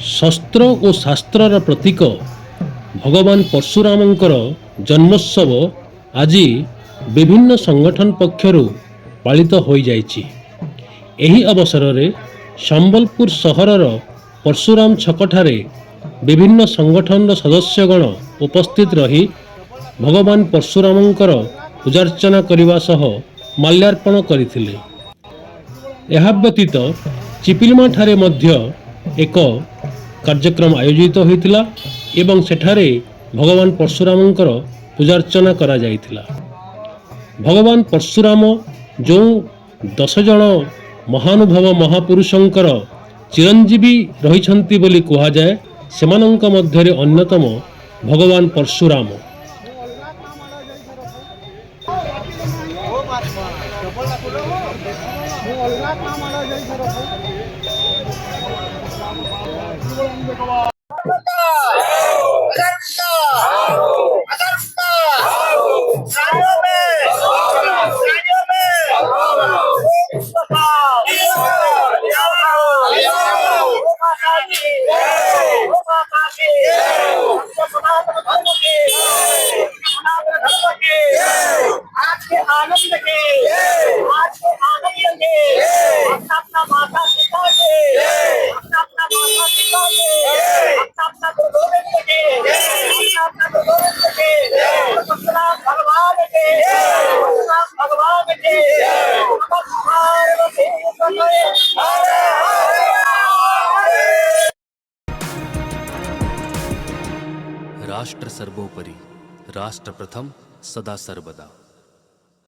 शस्त्र और शास्त्रर प्रतीक भगवान परशुरामंकर जन्मोत्सव आज विभिन्न संगठन पक्षरु पालित हो जाइछि। एही अवसर में संबलपुर सहरर परशुराम छकठारे विभिन्न संगठन सदस्यगण उपस्थित रही भगवान परशुरामंकर पूजार्चना करने सह माल्यार्पण करथिले। यह व्यतीत चिपिलमा ठारे मध्य एक कार्यक्रम आयोजित होइतिला एवं सेठारे भगवान परशुरामंकर पूजार्चना करा जाइतिला। भगवान परशुराम जो 10 जन महानुभव महापुरुषंकर चिरंजीवी रहिछंती बोली कहा जाए, सेमानंक मध्यरे अन्यतम भगवान परशुराम। आनंद के आज के आनंद के अपना माता पिता के अपना माता पिता के अपना गुरुदेव के अपना गुरुदेव के परशुराम भगवान के राष्ट्र सर्वोपरि, राष्ट्र प्रथम, सदा सर्वदा।